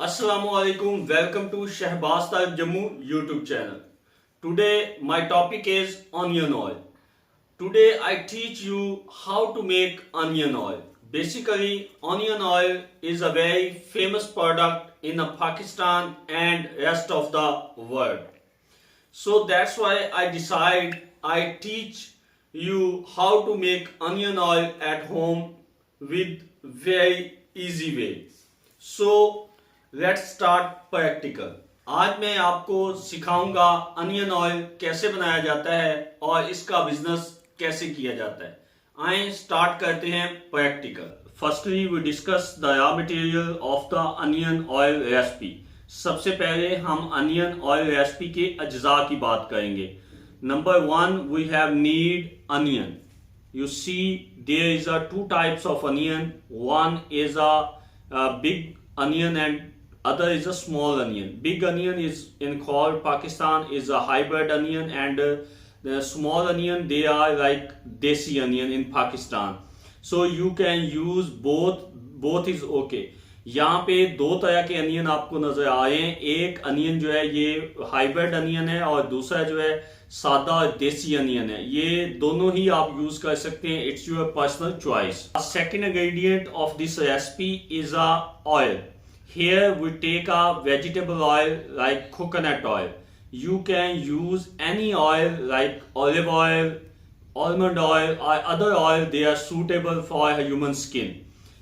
Assalamualaikum. Welcome to Shahbaz Tal Jammu YouTube channel. Today my topic is onion oil. Today I teach you how to make onion oil. Basically, onion oil is a very famous product in Pakistan and rest of the world. So that's why I decide I teach you how to make onion oil at home with very easy way. So let's start practical. आज मैं आपको सिखाऊंगा onion oil कैसे बनाया जाता है और इसका बिजनेस कैसे किया जाता है. आए स्टार्ट करते हैं practical. Firstly we discuss the raw material of the onion oil recipe. सबसे पहले हम अनियन ऑयल रेसिपी के अज्जा की बात करेंगे. Number one, we have need onion. You see, there is a two types of onion. One is a big onion and other is a small onion. Big onion is in called Pakistan is a hybrid onion, and the small onion they are like desi onion in Pakistan. So you can use both. Both is okay. यहाँ पे दो तरह के onion आपको नजर आ रहे हैं. एक अनियन जो है ये हाइब्रिड अनियन है और दूसरा जो है सादा और देसी अनियन है. ये दोनों ही आप यूज कर सकते हैं. It's your personal choice. Second ingredient of this recipe is a oil. Here we take a vegetable oil like coconut oil. You can use any oil like olive oil, almond oil or other oil. They are suitable for human skin.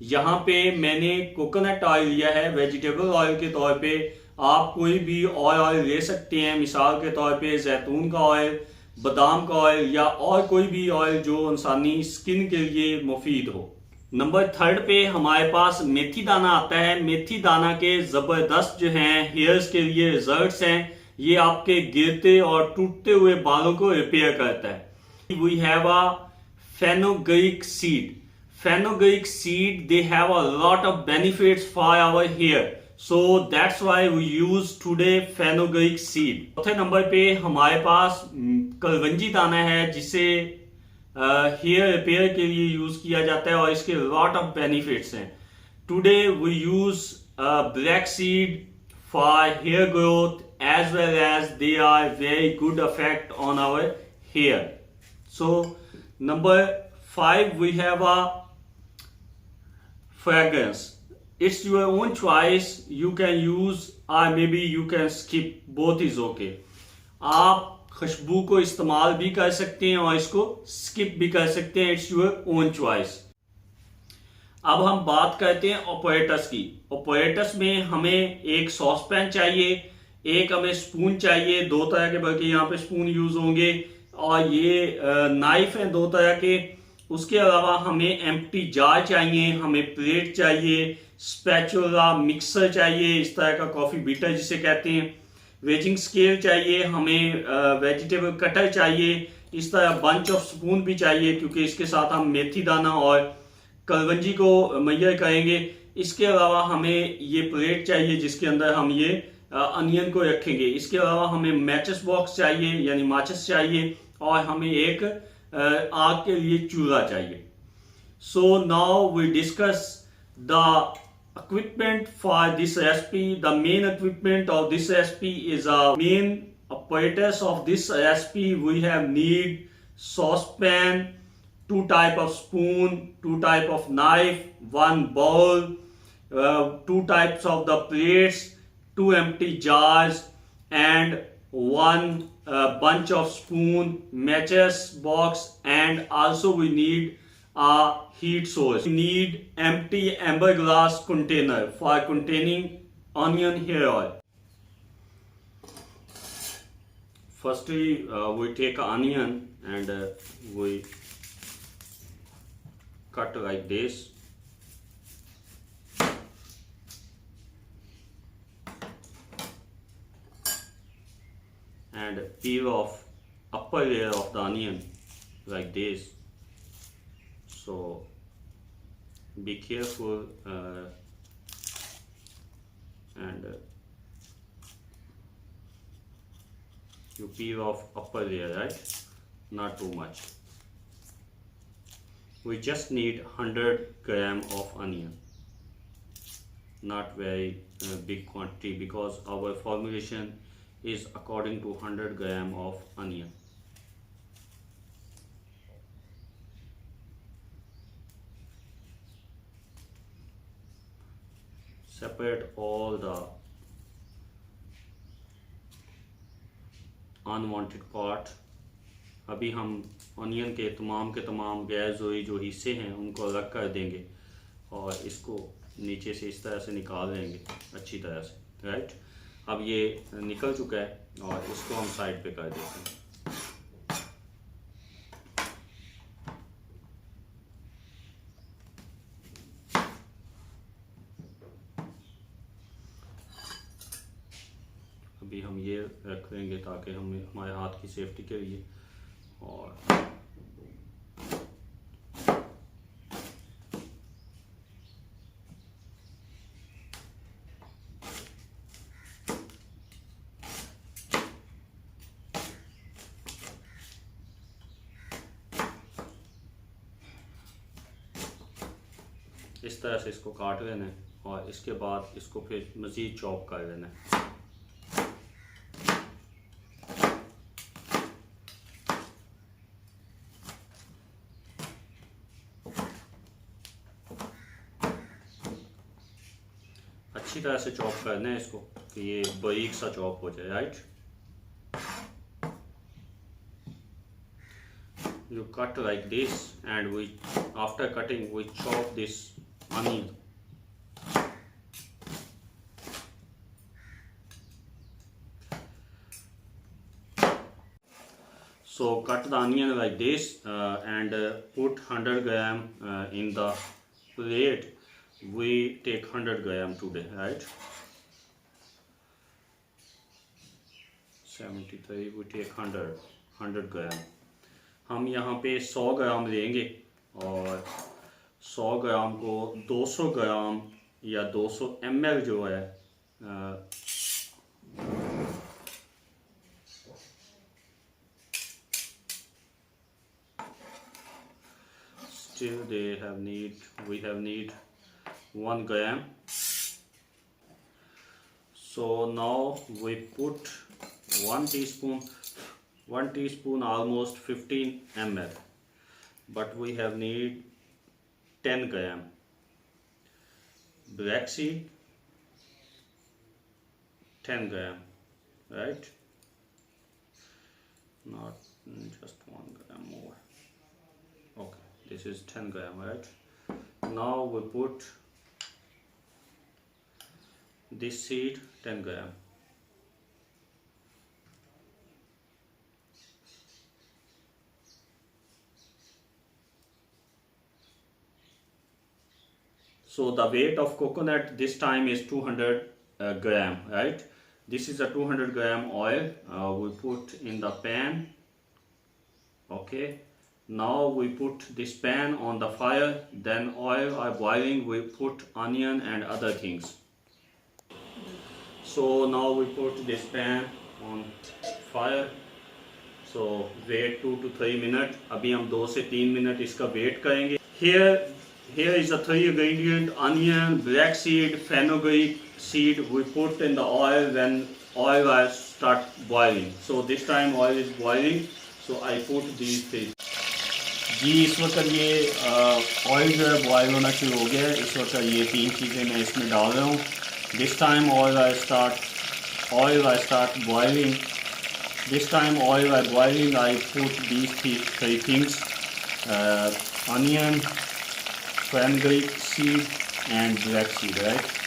यहाँ पे मैंने coconut oil लिया है vegetable oil के तौर पे. आप कोई भी ऑयल ले सकते हैं. मिसाल के तौर पे जैतून का ऑयल, बादाम का ऑयल या और कोई भी ऑयल जो इंसानी स्किन के लिए मुफीद हो. नंबर थर्ड पे हमारे पास मेथी दाना आता है. मेथी दाना के जबरदस्त जो हैं हेयर्स के लिए रिजल्ट्स हैं. ये आपके गिरते और टूटते हुए बालों को रिपेयर करता है. We have a fenugreek seed. Fenugreek seed, they have a lot of benefits for our hair, so that's why we use today fenugreek seed. चौथे नंबर पे हमारे पास कलवंजी दाना है जिसे हेयर रिपेयर के लिए यूज किया जाता है और इसके लॉट ऑफ बेनिफिट्स हैं. Today we use black seed for hair growth as well as they are very good effect on our hair. So number 5 we have a fragrance. It's your own choice. You can use or maybe you can skip. Both is okay. आप खुशबू को इस्तेमाल भी कर सकते हैं और इसको skip भी कर सकते हैं. It's your own choice. अब हम बात करते हैं ऑपरेटर्स की. ऑपरेटर्स में हमें एक सॉस पैन चाहिए, एक हमें स्पून चाहिए. दो तरह के बल्कि यहाँ पे स्पून यूज होंगे और ये नाइफ है दो तरह के. उसके अलावा हमें एम्प्टी जार चाहिए, हमें प्लेट चाहिए, स्पैचुला मिक्सर चाहिए, इस तरह का कॉफी बीटर जिसे कहते हैं, वेजिंग स्केल चाहिए, हमें वेजिटेबल कटर चाहिए, इस तरह बंच ऑफ स्पून भी चाहिए क्योंकि इसके साथ हम मेथी दाना और कलवंजी को मैयर करेंगे. इसके अलावा हमें ये प्लेट चाहिए जिसके अंदर हम ये अनियन को रखेंगे. इसके अलावा हमें मैचेस बॉक्स चाहिए यानी माचिस चाहिए और हमें एक आग के लिए चूल्हा चाहिए. So now we discuss the equipment for this recipe. The main equipment of this recipe is a main apparatus of this recipe. We have need saucepan, two type of spoon, two type of knife, one bowl, two types of the plates, two empty jars, and one bunch of spoon, matches box, and also we need a heat source. We need empty amber glass container for containing onion hair oil. Firstly, we take an onion and we cut like this. And peel off upper layer of the onion like this. So be careful and you peel off upper layer, right? Not too much. We just need 100 gram of onion. not very big quantity, because our formulation is according to 100 gram of onion. Separate all the unwanted part. अभी हम onion के तमाम gas जो हिस्से हैं उनको अलग कर देंगे और इसको नीचे से इस तरह से निकाल लेंगे अच्छी तरह से, राइट। अब ये निकल चुका है और इसको हम साइड पे कर देते हैं। अभी हम ये रख लेंगे ताकि हम हमारे हाथ की सेफ्टी के लिए, और इस तरह से इसको काट लेना है और इसके बाद इसको फिर मज़ीद चॉप कर लेना है। अच्छी तरह से चॉप करना है इसको कि ये बारीक सा चॉप हो जाए, right. You cut like this, and after cutting we chop this onion. So cut the onion like this and put 100 gram in the plate. We take 100 gram today, right? 73, we take 100 gram. हम यहाँ पे 100 ग्राम लेंगे और 100 ग्राम को 200 ग्राम या 200 ml जो है still we have need 1 gram. So now we put 1 teaspoon almost 15 ml, but we have need 10 gram black seed, 10 gram, right? Not just 1 gram more. Okay, this is 10 gram, right? Now we put this seed 10 gram. So the weight of coconut this time is 200 gram, right? This is a 200 gram oil we put in the pan. Okay, now we put this pan on the fire, then oil are boiling, we put onion and other things. So now we put this pan on fire. So wait 2 to 3 minutes. अभी हम 2 से 3 minute इसका wait करेंगे. Here is the 3 ingredient: onion, black seed, fenugreek seed. We put in the oil when oil will start boiling. So this time oil is boiling. So I put these things. जी इस वक्त ये oil जो है boil होना शुरू हो गया है. इस वक्त ये 3 चीज़ें मैं इसमें डाल रहा हूँ. This time oil will start boiling. This time oil will boiling. I put these 3 things: onion, fenugreek seed and black seed, right?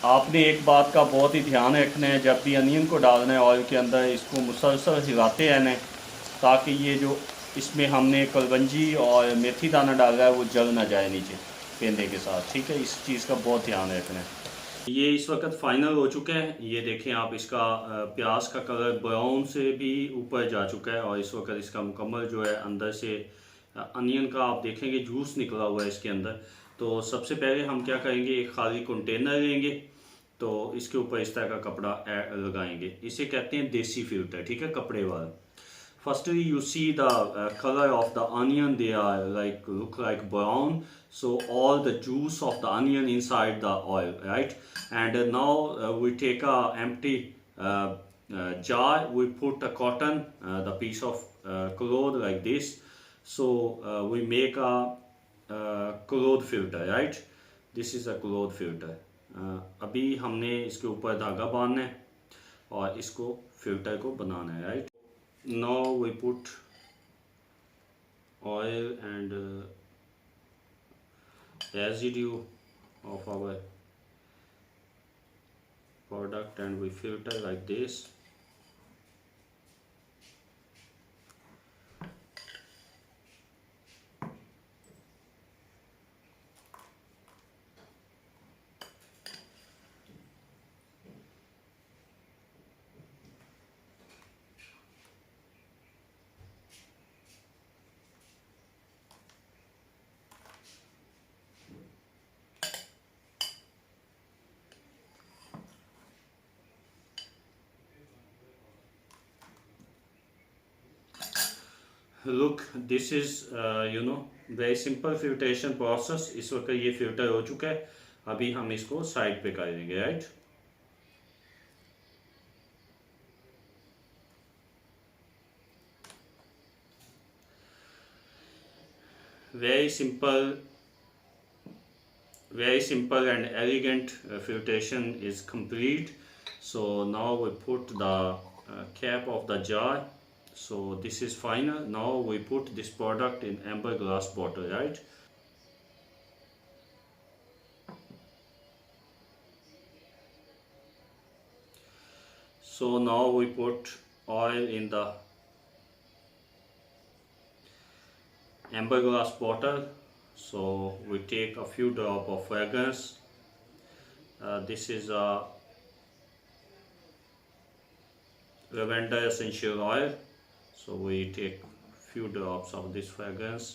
आपने एक बात का बहुत ही ध्यान रखना है, जब भी अनियन को डालना है ऑयल के अंदर इसको मुसलसल हिलाते रहना है ताकि ये जो इसमें हमने कलवंजी और मेथी दाना डाला है वो जल ना जाए नीचे पेंदे के साथ, ठीक है। इस चीज़ का बहुत ध्यान रखना है। ये इस वक्त फाइनल हो चुका है। ये देखें आप, इसका प्याज का कलर ब्राउन से भी ऊपर जा चुका है और इस वक्त इसका मुकम्मल जो है अंदर से अनियन का आप देखेंगे जूस निकला हुआ है इसके अंदर। तो सबसे पहले हम क्या करेंगे, एक खाली कंटेनर लेंगे, तो इसके ऊपर इस तरह का कपड़ा लगाएंगे। इसे कहते हैं देसी फिल्टर, ठीक है, कपड़े वाला। Firstly, you see the color of the onion. They are look like brown. So all the juice of the onion inside the oil, right? And now we take a empty jar. We put a cotton, the piece of cloth like this. So we make a cloth filter, right? This is a cloth filter. अभी हमने इसके ऊपर धागा बांधना है और इसको filter को बनाना है, right? Now we put oil and residue of our product and we filter like this. Look, this is very simple filtration process. इस वक्त ये फिल्टर हो चुका है। अभी हम इसको साइड पे कर देंगे, right. Very simple and elegant filtration is complete. So now we put the cap of the jar. So this is final. Now we put this product in amber glass bottle, right? So now we put oil in the amber glass bottle. So we take a few drops of fragrance. This is a lavender essential oil. So we take few drops of this fragrance.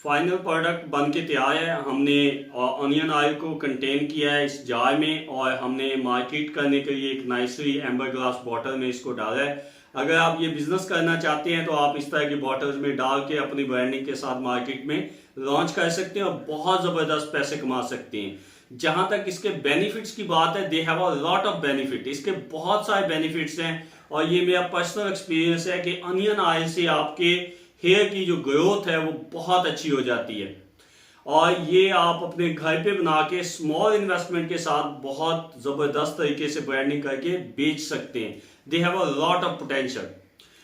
Final product बन के तैयार है। हमने onion oil को contain किया है इस jar में और हमने मार्केट करने के लिए एक नाइसली एम्बर ग्लास बॉटल में इसको डाला है। अगर आप ये बिजनेस करना चाहते हैं तो आप इस तरह की बॉटल्स में डाल के अपनी ब्रांडिंग के साथ मार्केट में लॉन्च कर सकते हैं और बहुत ज़बरदस्त पैसे कमा सकते हैं। जहां तक इसके बेनिफिट्स की बात है, दे have a lot of benefit. इसके बहुत सारे बेनिफिट्स हैं और ये मेरा पर्सनल एक्सपीरियंस है कि अनियन ऑयल से आपके हेयर की जो ग्रोथ है वो बहुत अच्छी हो जाती है और ये आप अपने घर पे बना के स्मॉल इन्वेस्टमेंट के साथ बहुत जबरदस्त तरीके से ब्रांडिंग करके बेच सकते हैं। They have a lot of potential.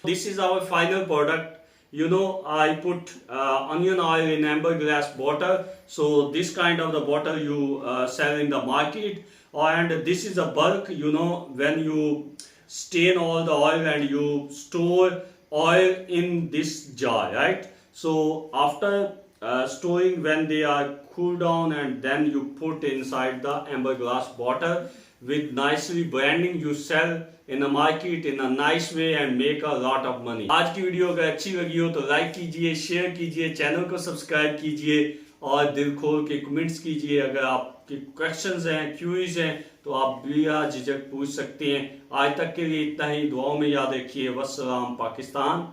This is our final product. I put onion oil in amber glass bottle. So this kind of the bottle you sell in the market, and this is a bulk. When you stain all the oil and you store oil in this jar, right? So after storing, when they are cool down, and then you put inside the amber glass bottle with nicely branding, you sell in a market in a nice way and make a lot of money. आज की video अगर अच्छी लगी हो तो like कीजिए, share कीजिए, channel को सब्सक्राइब कीजिए और दिल खोल के कमेंट्स कीजिए। अगर आपके क्वेश्चंस हैं, क्यूरीज हैं तो आप बिला झिझक पूछ सकते हैं। आज तक के लिए इतना ही। दुआओं में याद रखिए। वस्सलाम पाकिस्तान।